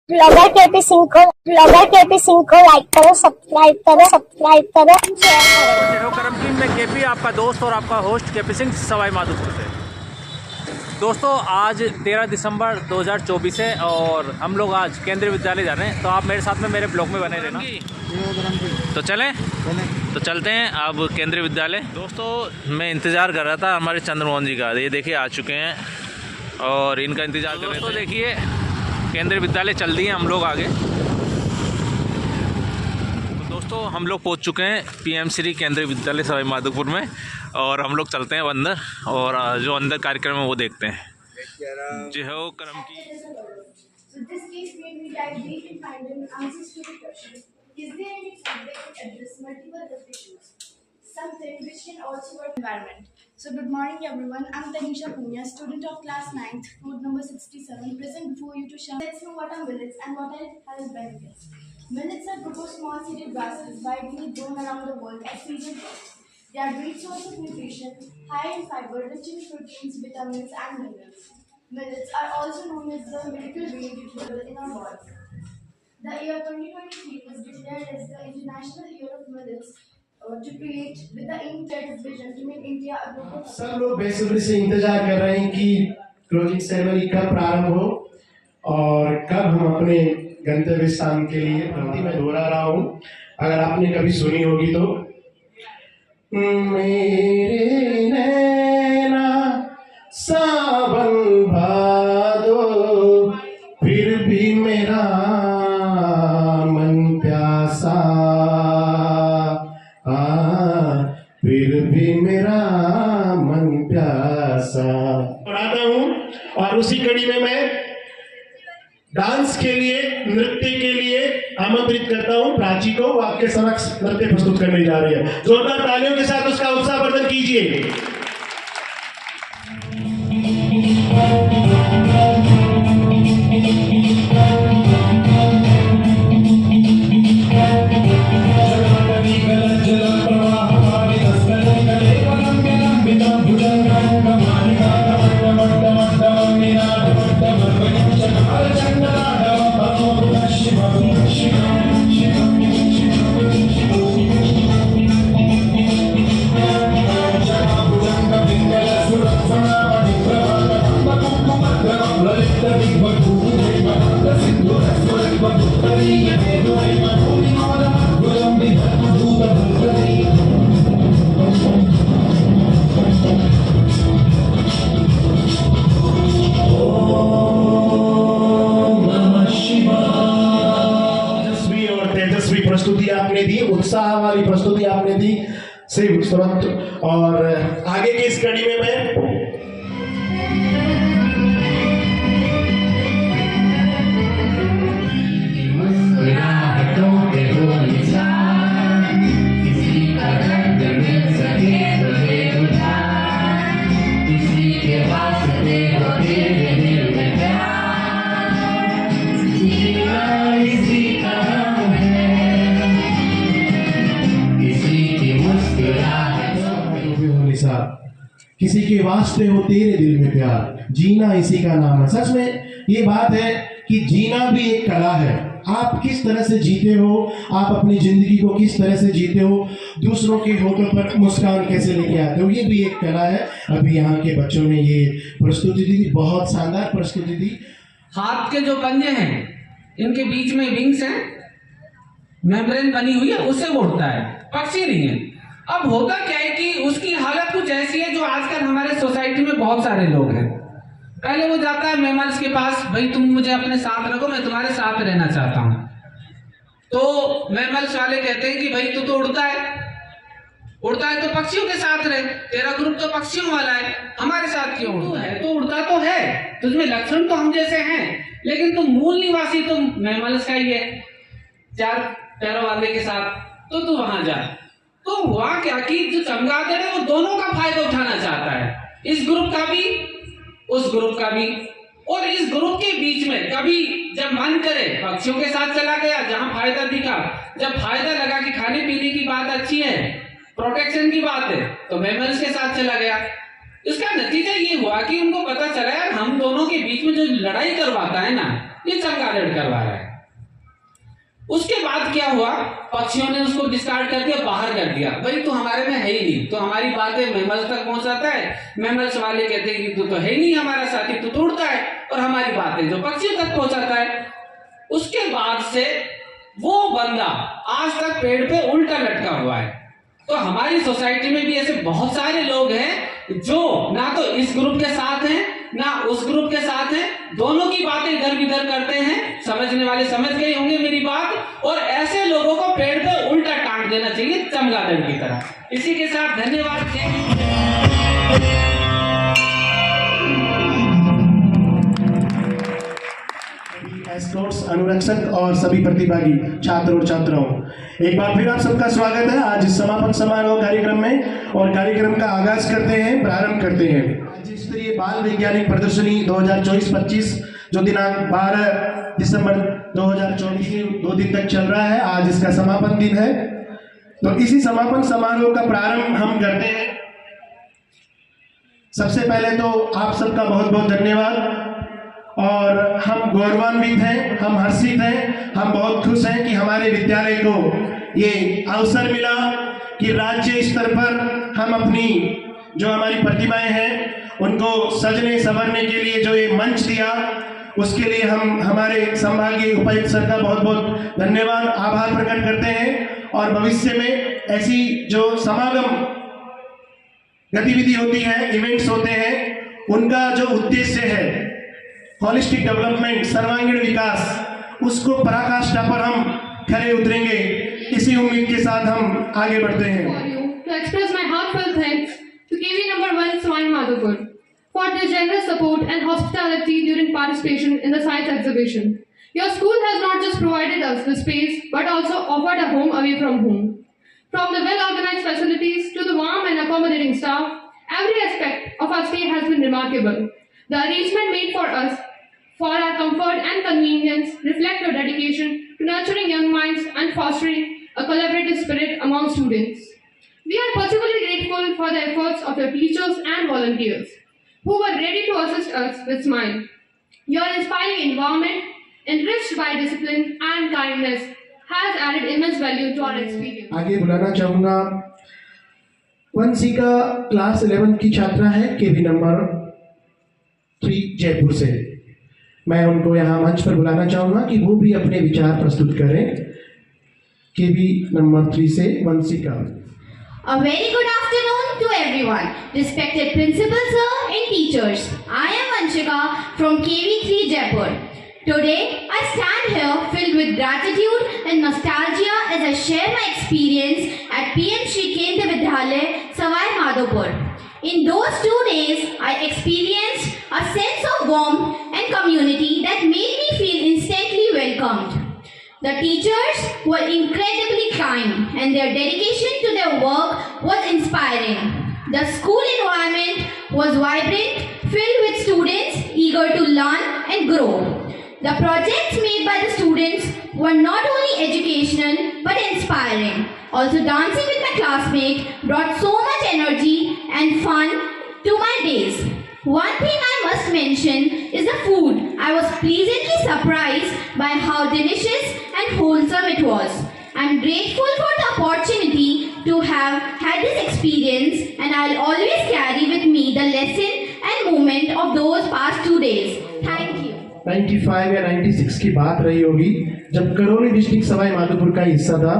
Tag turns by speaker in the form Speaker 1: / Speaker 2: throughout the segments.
Speaker 1: Blogger KP Singh को like करो, subscribe करो, शेयर करो।
Speaker 2: जय हो करम टीम में केपी आपका दोस्त और आपका होस्ट केपी सिंह सवाई माधोपुर से। दोस्तों आज 13 दिसंबर 2024 है और हम लोग आज केंद्रीय विद्यालय जा रहे हैं, तो आप मेरे साथ में मेरे ब्लॉग में बने रहना। तो चलें तो चलते हैं अब केंद्रीय विद्यालय। दोस्तों मैं इंतज़ार कर रहा था हमारे चंद्रमोहन जी का, ये देखिए आ चुके हैं और इनका इंतज़ार कर रहे थे। तो देखिए केंद्रीय विद्यालय चल दिए हम लोग आगे। तो दोस्तों हम लोग पहुंच चुके हैं पीएम श्री केंद्रीय विद्यालय सवाई माधोपुर में और हम लोग चलते हैं अंदर और जो अंदर कार्यक्रम है वो देखते हैं। जय हो करम की।
Speaker 3: So good morning everyone, I'm Tanisha Punya, student of class 9th, code number 67, present before you to share. Let's know what are millets and what are health benefits. Millets are group of small seeded grasses widely grown around the world as seasonal crops. They are great source of nutrition, high in fiber, rich in proteins, vitamins and minerals. Millets are also known as the miracle grain available in our body. The year 2023 was declared as the International Year of Millets to create with the aim that vision to make India a global.
Speaker 4: सब लोग बेसब्री से इंतजार कर रहे हैं कि closing ceremony कब प्रारंभ हो और कब हम अपने गंतव्य स्थान के लिए पंक्ति में दोहरा रहा हूँ। अगर आपने कभी सुनी होगी तो मेरे नैना सावन भादो फिर भी मेरा मन प्यासा, फिर भी मेरा मन प्यासा। पढ़ाता हूँ और उसी कड़ी में मैं डांस के लिए, नृत्य के लिए आमंत्रित करता हूँ प्राची को। वो आपके समक्ष नृत्य प्रस्तुत करने जा रही है। जोरदार तालियों के साथ उसका उत्साहवर्धन कीजिए। प्रस्तुति आपने दी, उत्साह वाली प्रस्तुति आपने दी से तुरंत। और आगे की इस कड़ी में मैं किसी के वास्ते हो तेरे दिल में प्यार, जीना इसी का नाम है। सच में ये बात है कि जीना भी एक कला है। आप किस तरह से जीते हो, आप अपनी जिंदगी को किस तरह से जीते हो, दूसरों के होठों पर मुस्कान कैसे लेके आते हो, ये भी एक कला है। अभी यहाँ के बच्चों ने ये प्रस्तुति दी, बहुत शानदार प्रस्तुति दी।
Speaker 5: हाथ के जो पंजे हैं इनके बीच में विंग्स हैं, मेम्ब्रेन बनी हुई है, उससे वो उड़ता है, पक्षी नहीं है। अब होता क्या है कि उसकी हालत कुछ ऐसी है जो आजकल हमारे सोसाइटी में बहुत सारे लोग हैं। पहले वो जाता है मैमल्स के पास, भाई तुम मुझे अपने साथ रखो, मैं तुम्हारे साथ रहना चाहता हूं। तो मैमल्स वाले कहते हैं कि भाई तू तो उड़ता है तो पक्षियों के साथ रहे, तेरा ग्रुप तो पक्षियों वाला है, हमारे साथ क्यों उड़ता है? तो उड़ता तो है, तुझमें लक्षण तो हम जैसे हैं, लेकिन तुम मूल निवासी तो मैमल्स का ही है, चार पैरों वाले के साथ, तो तू वहां जा। तो हुआ क्या कि जो चमगादड़ है वो दोनों का फायदा उठाना चाहता है, इस ग्रुप का भी उस ग्रुप का भी। और इस ग्रुप के बीच में कभी जब मन करे पक्षियों के साथ चला गया जहां फायदा दिखा, जब फायदा लगा कि खाने पीने की बात अच्छी है, प्रोटेक्शन की बात है, तो मैमल्स के साथ चला गया। इसका नतीजा ये हुआ कि उनको पता चला यार हम दोनों के बीच में जो लड़ाई करवाता है ना, ये चमगादड़ करवा रहा है। उसके बाद क्या हुआ, पक्षियों ने उसको डिस्कार्ड कर दिया, बाहर कर दिया। भाई तो हमारे में है ही नहीं, तो हमारी बातें मैमल्स तक पहुंचाता है। मैमल्स वाले कहते हैं कि तू तो है ही नहीं हमारा साथी, तू तोड़ता है, और हमारी बातें जो पक्षियों तक पहुंचाता है। उसके बाद से वो बंदा आज तक पेड़ पे उल्टा लटका हुआ है। तो हमारी सोसाइटी में भी ऐसे बहुत सारे लोग हैं जो ना तो इस ग्रुप के साथ हैं ना उस ग्रुप के साथ हैं, दोनों की बातें इधर उधर करते हैं। समझने वाले समझ गए होंगे मेरी बात। और ऐसे लोगों को पेड़ पे उल्टा टांग देना चाहिए चमगादड़ की तरह। इसी के साथ धन्यवाद।
Speaker 4: एस्कॉर्ट्स, अनुरक्षक और सभी प्रतिभागी छात्र और छात्राओं, एक बार फिर आप सबका स्वागत है आज इस समापन समारोह कार्यक्रम में। और कार्यक्रम का आगाज करते हैं, प्रारंभ करते हैं। राज्य स्तरीय बाल वैज्ञानिक प्रदर्शनी 2024-25 जो दिनांक 12 दिसंबर 2024 से 2 दिन तक चल रहा है, आज इसका समापन दिन है। तो इसी समापन समारोह का प्रारंभ हम करते हैं। सबसे पहले तो आप सबका बहुत बहुत धन्यवाद। और हम गौरवान्वित हैं, हम हर्षित हैं, हम बहुत खुश हैं कि हमारे विद्यालय को ये अवसर मिला कि राज्य स्तर पर हम अपनी जो हमारी प्रतिभाएं हैं उनको सजने संवरने के लिए जो ये मंच दिया, उसके लिए हम हमारे संभागीय उपायुक्त सर का बहुत बहुत धन्यवाद, आभार प्रकट करते हैं। और भविष्य में ऐसी जो समागम गतिविधि होती है, इवेंट्स होते हैं, उनका जो उद्देश्य है होलिस्टिक डेवलपमेंट, सर्वांगीण विकास, उसको पराकाष्ठा पर हम खरे उतरेंगे। इसी उम्मीद के साथ हम आगे बढ़ते हैं।
Speaker 6: To express my heartfelt thanks to KV number 1 Swami Madhupur for their generous support and hospitality during participation in the science exhibition. Your school has not just provided us the space but also offered a home away from home. From the well-organized facilities to the warm and accommodating staff, every aspect of our stay has been remarkable. The arrangement made for us for our comfort and convenience reflect your dedication to nurturing young minds and fostering a collaborative spirit among students. We are particularly grateful for the efforts of your teachers and volunteers who were ready to assist us with SMILE. Your inspiring environment, enriched by discipline and kindness, has added immense value to our experience.
Speaker 4: आगे बुलाना चाहूंगा 1C का class 11 की छात्रा है केवी number 3 Jaipur से। मैं उनको यहाँ मंच पर बुलाना चाहूंगा कि वो भी अपने विचार प्रस्तुत करें। केवी नंबर 3 से 1C का।
Speaker 7: A very good afternoon to everyone, respected principal sir and teachers. I am Vanshika from KV3 Jaipur. Today, I stand here filled with gratitude and nostalgia as I share my experience at PM Shri Kendra Vidyalaya, Savai Madhopur. In those 2 days, I experienced a sense of warmth and community that made me feel instantly welcomed. The teachers were incredibly kind and their dedication to their work was inspiring. The school environment was vibrant, filled with students eager to learn and grow. The projects made by the students were not only educational but inspiring. Also, dancing with my classmates brought so much energy and fun to my days. One thing I must mention is the food. I was pleasantly surprised by how delicious and wholesome it was. I'm grateful for the opportunity to have had this experience, and I'll always carry with me the lesson and moment of those past 2 days. Thank you.
Speaker 4: 95 या 96 की बात रही होगी जब Karauli district Sawai Madhopur का हिस्सा था।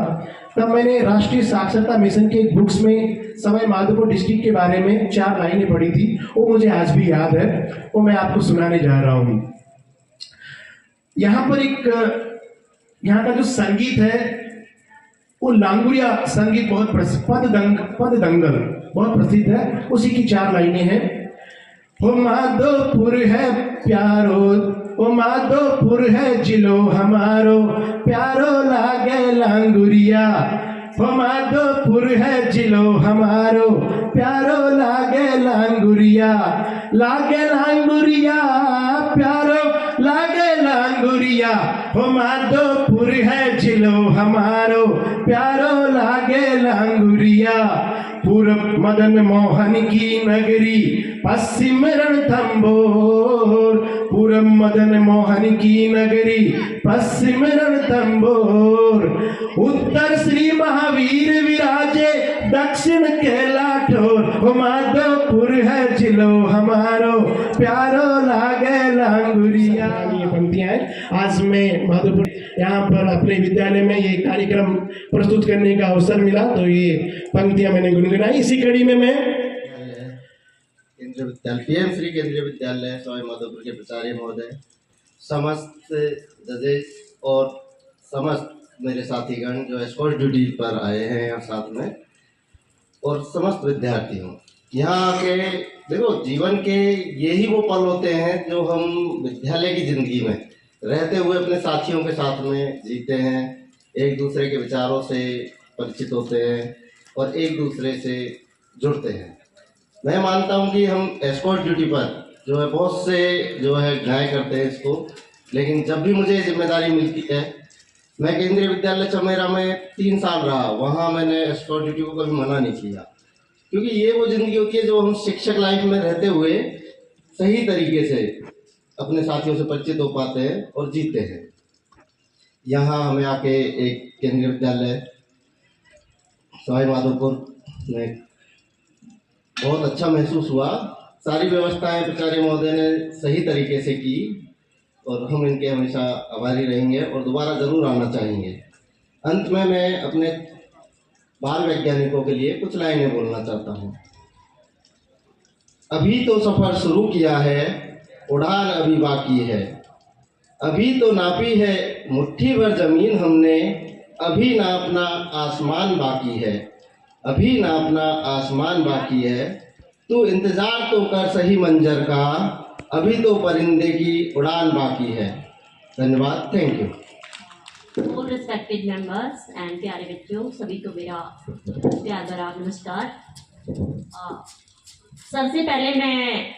Speaker 4: तब मैंने राष्ट्रीय साक्षरता मिशन के बुक्स में सवाई माधोपुर डिस्ट्रिक्ट के बारे में 4 लाइनें पढ़ी थी। वो मुझे आज भी याद है, वो मैं आपको सुनाने जा रहा हूँ। यहाँ पर यहाँ का जो संगीत है वो लांगुरिया संगीत बहुत पद दंगल बहुत प्रसिद्ध है। उसी की 4 लाइनें हैं। हो माधोपुर है प्यारो, ओ माधोपुर है जिलो हमारो, प्यारो लागे लांगुरिया। हो माधोपुर है जिलो हमारो, प्यारो लागे लांगुरिया। लागे लांगुरिया प्यारो लागे लांगुरिया। लांगुरिया हो माधोपुर है जिलो हमारो प्यारो लागे लांगुरिया पूरब मदन मोहन की नगरी पश्चिम रणथंबोर पूरब मदन मोहन की नगरी पश्चिम रणथंबोर उत्तर श्री महावीर विराजे दक्षिण के लाठोर हो माधोपुर है जिलो हमारो प्यारो लागे लांगुरिया। ये पंक्तियां हैं। आज मैं माधोपुर यहाँ पर अपने विद्यालय में ये कार्यक्रम प्रस्तुत करने का अवसर मिला तो ये पंक्तियां मैंने गुनगुनाई। इसी कड़ी में मैं
Speaker 8: केंद्रीय विद्यालय पीएम श्री केंद्रीय विद्यालय सवाई माधोपुर के प्राचार्य महोदय, समस्त जजेस और समस्त मेरे साथीगण जो एस्कॉर्ट ड्यूटी पर आए हैं यहाँ साथ में, और समस्त विद्यार्थियों यहाँ आके देखो, जीवन के यही वो पल होते हैं जो हम विद्यालय की जिंदगी में रहते हुए अपने साथियों के साथ में जीते हैं, एक दूसरे के विचारों से परिचित होते हैं और एक दूसरे से जुड़ते हैं। मैं मानता हूं कि हम एस्कॉर्ट ड्यूटी पर जो है बहुत से जो है घाय करते हैं इसको, लेकिन जब भी मुझे जिम्मेदारी मिलती है, मैं केंद्रीय विद्यालय चमेरा में 3 साल रहा, वहाँ मैंने एस्कॉर्ट ड्यूटी को कभी मना नहीं किया, क्योंकि ये वो ज़िंदगी होती है जो हम शिक्षक लाइफ में रहते हुए सही तरीके से अपने साथियों से परिचित हो पाते हैं और जीते हैं। यहाँ हमें आके एक केंद्रीय विद्यालय सवाई माधोपुर में बहुत अच्छा महसूस हुआ। सारी व्यवस्थाएं प्राचार्य महोदय ने सही तरीके से की और हम इनके हमेशा आभारी रहेंगे और दोबारा ज़रूर आना चाहेंगे। अंत में मैं अपने बाल वैज्ञानिकों के लिए कुछ लाइनें बोलना चाहता हूँ। अभी तो सफ़र शुरू किया है, उड़ान अभी बाकी है, अभी तो नापी है मुट्ठी भर ज़मीन हमने, अभी नापना आसमान बाकी है, अभी नापना आसमान बाकी है, तू इंतज़ार तो कर सही मंजर का, अभी तो परिंदे की उड़ान बाकी है। धन्यवाद, thank you.
Speaker 9: All respected members and प्यारे बच्चों, सभी को मेरा प्यार भरा नमस्कार। सबसे पहले मैं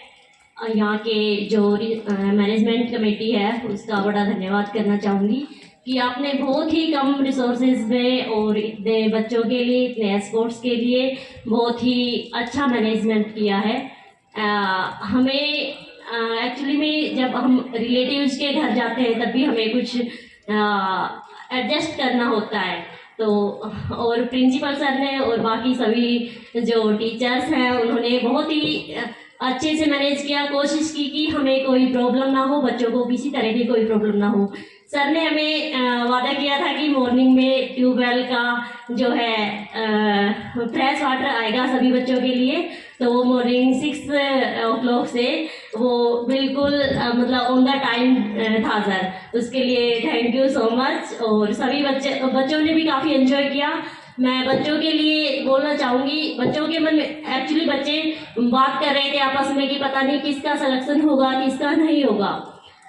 Speaker 9: यहाँ के जो मैनेजमेंट कमेटी है उसका बड़ा धन्यवाद करना चाहूँगी कि आपने बहुत ही कम रिसोर्सेज में और इतने बच्चों के लिए, इतने एस्कॉर्ट्स के लिए बहुत ही अच्छा मैनेजमेंट किया है। हमें एक्चुअली में जब हम रिलेटिव्स के घर जाते हैं तब भी हमें कुछ एडजस्ट करना होता है, तो और प्रिंसिपल सर ने और बाकी सभी जो टीचर्स हैं उन्होंने बहुत ही अच्छे से मैनेज किया, कोशिश की कि हमें कोई प्रॉब्लम ना हो, बच्चों को किसी तरह की कोई प्रॉब्लम ना हो। सर ने हमें वादा किया था कि मॉर्निंग में ट्यूबवेल का जो है फ्रेश वाटर आएगा सभी बच्चों के लिए, तो वो मॉर्निंग 6 o'clock से वो बिल्कुल मतलब ऑन द टाइम था सर, उसके लिए थैंक यू सो मच। और सभी बच्चों ने भी काफ़ी एंजॉय किया। मैं बच्चों के लिए बोलना चाहूँगी, बच्चों के मन में एक्चुअली बच्चे बात कर रहे थे आपस में कि पता नहीं किसका सिलेक्शन होगा किसका नहीं होगा।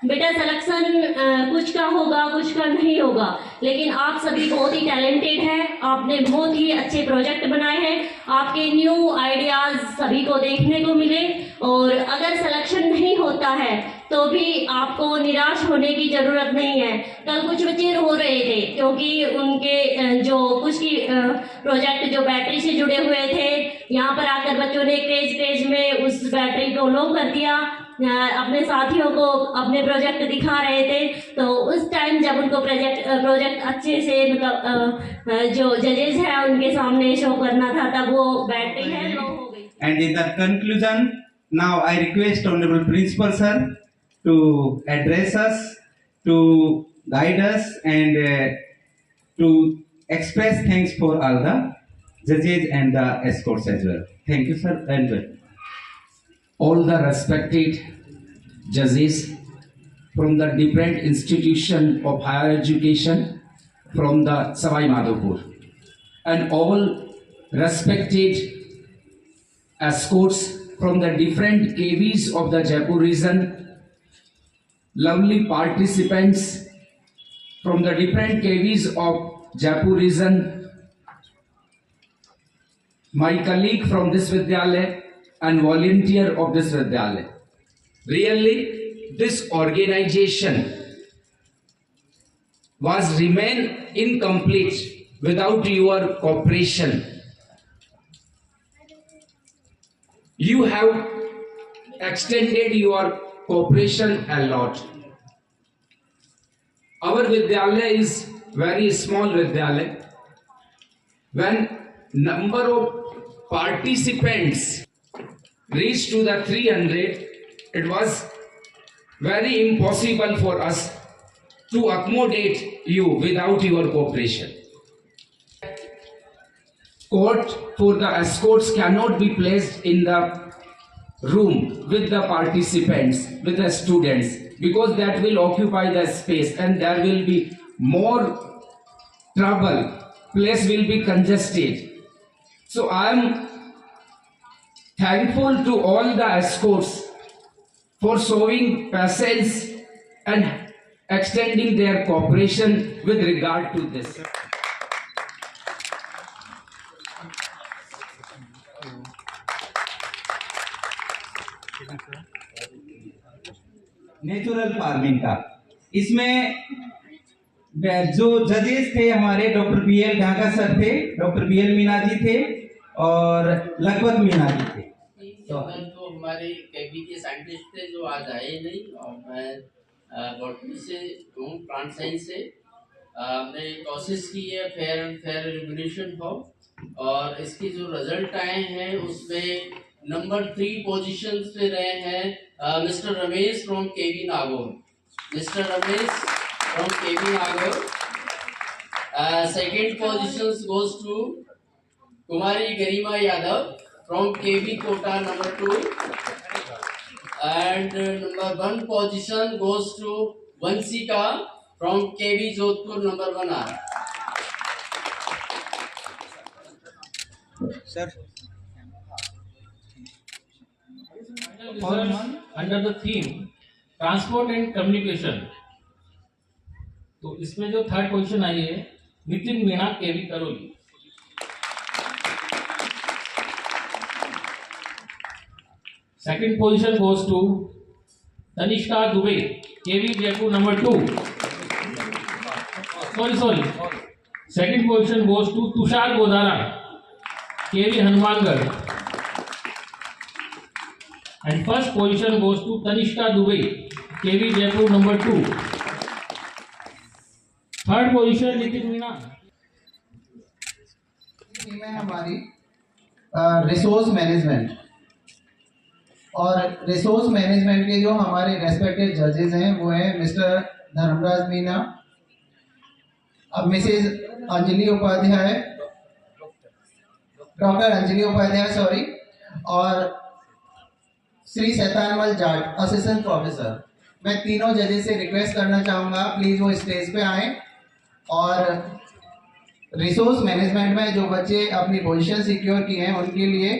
Speaker 9: बेटा सिलेक्शन कुछ का होगा कुछ का नहीं होगा, लेकिन आप सभी बहुत ही टैलेंटेड हैं, आपने बहुत ही अच्छे प्रोजेक्ट बनाए हैं, आपके न्यू आइडियाज़ सभी को देखने को मिले। और अगर सिलेक्शन नहीं होता है तो भी आपको निराश होने की ज़रूरत नहीं है। कल कुछ बच्चे रो रहे थे क्योंकि उनके जो कुछ की प्रोजेक्ट जो बैटरी से जुड़े हुए थे, यहाँ पर आकर बच्चों ने क्रेज में उस बैटरी को लो कर दिया, अपने साथियों को अपने प्रोजेक्ट दिखा रहे थे, तो उस टाइम जब उनको प्रोजेक्ट अच्छे से मतलब जो जजेस हैं उनके सामने शो करना था, तब वो बैटरी है लो हो गई।
Speaker 10: And in the conclusion, now I request Honorable Principal Sir to address us, to guide us, and to express thanks for all the judges and the escorts as well. Thank you, sir, and
Speaker 11: all the respected judges from the different institution of higher education from the Savai Madhopur, and all respected escorts from the different KVs of the Jaipur region, lovely participants from the different KVs of Jaipur region, my colleague from this Vidyalaya and volunteer of this Vidyalaya. Really, this organization was remain incomplete without your cooperation. You have extended your cooperation a lot. Our Vidyalaya is very small Vidyalaya. When number of participants reached to the 300, it was very impossible for us to accommodate you without your cooperation. Court for the escorts cannot be placed in the room with the participants, with the students, because that will occupy the space and there will be more trouble. Place will be congested. So I am thankful to all the escorts for showing patience and extending their cooperation with regard to this.
Speaker 10: Natural farming का इसमें जो जजेस थे हमारे doctor BL Dhaka sir थे, doctor BL Meena ji थे और लगभग मीना जी थे।
Speaker 12: तो हमारे केबी के साइंटिस्ट थे जो आज आए नहीं, और मैं बॉटनी से हूँ, प्लांट साइंस से। हमने कोशिश की है फेयर एंड फेयर रेगुलेशन हो, और इसके जो रिजल्ट आए हैं उसमें नंबर 3 पोजीशंस पे रहे हैं Mister Ramesh from KV Nagaur. Mister Ramesh from KV Nagaur. Second positions goes to Kumari Garima Yadav from KV Kota number 2, and number 1 position goes to Vansika from KV Jodhpur number 1R.
Speaker 10: Sir.
Speaker 2: Under the theme transport and communication, तो इसमें जो third position आई है Nitin Meena KV Karauli. Second position goes to Tanishka Dubey KV Jaipur number 2। Sorry second position goes to Tushar Godara KV Hanumangarh, and first position goes to Tanishka Dubey, KV Jaipur number 2. Third position Nitin Meena.
Speaker 13: Team है हमारी resource management, और resource management के जो हमारे respected जजेस हैं वो हैं मिस्टर धर्मराज मीना, अब Mrs Anjali Upadhyay, doctor Anjali Upadhyay sorry, और श्री शैतानमल जाट असिस्टेंट प्रोफेसर। मैं तीनों जजेस से रिक्वेस्ट करना चाहूँगा प्लीज़ वो स्टेज पे आएँ, और रिसोर्स मैनेजमेंट में जो बच्चे अपनी पोजीशन सिक्योर किए हैं उनके लिए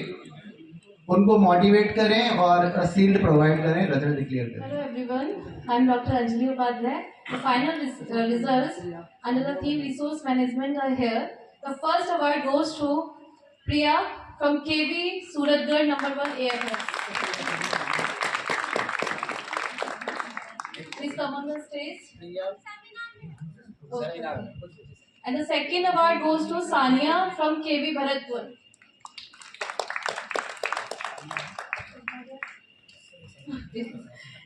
Speaker 13: उनको मोटिवेट करें और सील्ड प्रोवाइड करें, रिजल्ट डिक्लेयर करें।
Speaker 3: Hello everyone, I am Dr. Anjali Upadhyay. The final results under the theme resource management are here. The first award goes to Priya from KV Suratgarh number 1 AFS. Please come on the stage. Okay. And the second award goes to Sania from KV Bharatpur.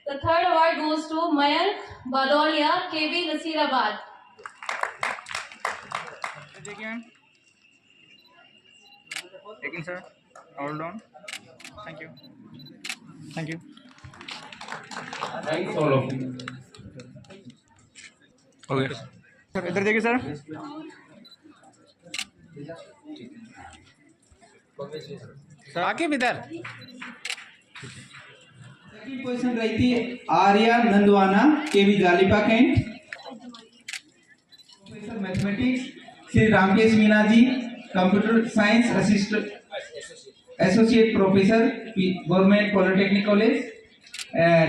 Speaker 3: The third award goes to Mayank Badolia, KV Nasirabad.
Speaker 14: Taking sir, hold on. Thank you. Thank you.
Speaker 5: Thanks all of you.
Speaker 14: Okay. Sir इधर देखिए sir. Sir आके भी इधर।
Speaker 10: Second position रही थी Arya Nandwana KV Galipa cantt. Professor mathematics Shri Ramkesh Meena ji, computer science assistant associate professor government polytechnic college.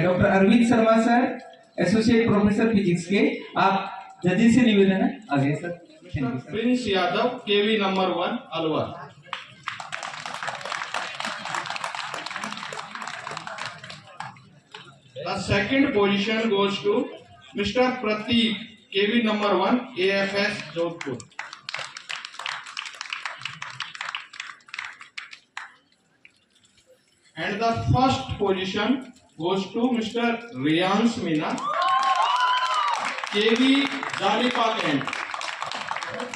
Speaker 10: Doctor Arvind Sharma sir associate professor physics के। आप जजेस से निवेदन है आगे sir.
Speaker 15: Prince Yadav KV number 1 Alwar. The second position goes to Mr. Prateek KV number 1 AFS Jodhpur. And the first position goes to Mr. Riyans Meena, KV Jalipa Kent।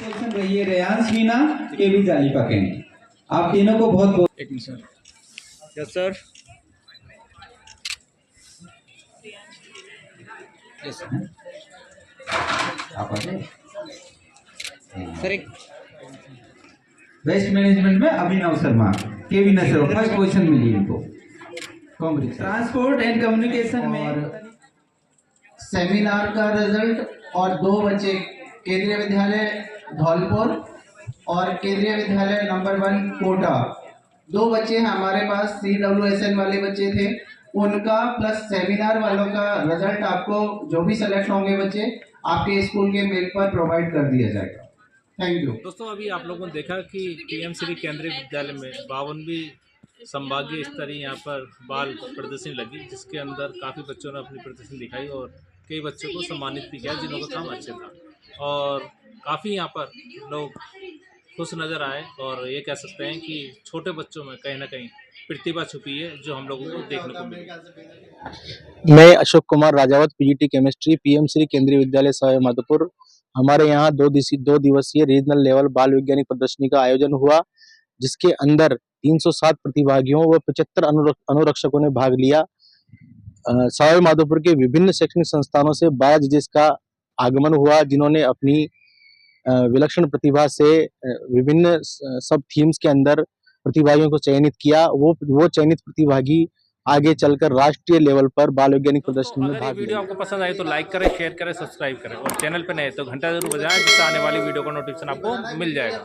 Speaker 10: Position रही है रेयांश मीना, केवी Jalipa cantt. आप तीनों को बहुत बहुत
Speaker 14: एक minute sir. Yes sir. Yes
Speaker 10: आप आगे
Speaker 14: सर। एक
Speaker 10: वेस्ट मैनेजमेंट में अभिनव शर्मा, केवी नसर, फर्स्ट पोजीशन मिली इनको। कांग्रेस ट्रांसपोर्ट एंड कम्युनिकेशन में
Speaker 13: सेमिनार का रिजल्ट और 2 बच्चे केंद्रीय विद्यालय धौलपुर और केंद्रीय विद्यालय नंबर 1 कोटा, 2 बच्चे हमारे पास CWSN वाले बच्चे थे, उनका प्लस सेमिनार वालों का रिजल्ट आपको जो भी सेलेक्ट होंगे बच्चे आपके स्कूल के मेल पर प्रोवाइड कर दिया जाएगा। Thank you.
Speaker 2: दोस्तों, अभी आप लोगों ने देखा कि PM श्री केंद्रीय विद्यालय में 52वीं संभागीय स्तरीय यहाँ पर बाल प्रदर्शनी लगी, जिसके अंदर काफ़ी बच्चों ने अपनी प्रदर्शनी दिखाई और कई बच्चों को सम्मानित भी किया जिन्हों का काम अच्छा था और काफ़ी यहाँ पर लोग खुश नज़र आए। और ये कह सकते हैं कि छोटे बच्चों में कहीं ना कहीं प्रतिभा छुपी है जो हम लोगों को देखने को मिली।
Speaker 16: मैं Ashok Kumar Rajawat, PGT chemistry, PM Shri केंद्रीय विद्यालय सवाई माधोपुर। हमारे यहाँ 2 दिवसीय रीजनल लेवल बाल वैज्ञानिक प्रदर्शनी का आयोजन हुआ, जिसके अंदर 307 प्रतिभागियों व 75 अनुरक्षकों ने भाग लिया। सवाई माधोपुर के विभिन्न शैक्षणिक संस्थानों से 12 जजेस का आगमन हुआ, जिन्होंने अपनी विलक्षण प्रतिभा से विभिन्न सब थीम्स के अंदर प्रतिभागियों को चयनित किया। वो चयनित प्रतिभागी आगे चलकर राष्ट्रीय लेवल पर बाल वैज्ञानिक प्रदर्शनी में भाग।
Speaker 2: वीडियो आपको पसंद आई तो लाइक करें, शेयर करें, सब्सक्राइब करें और चैनल पर नए तो घंटा जरूर बजाएं, जिससे आने वाली वीडियो का नोटिफिकेशन आपको मिल जाएगा।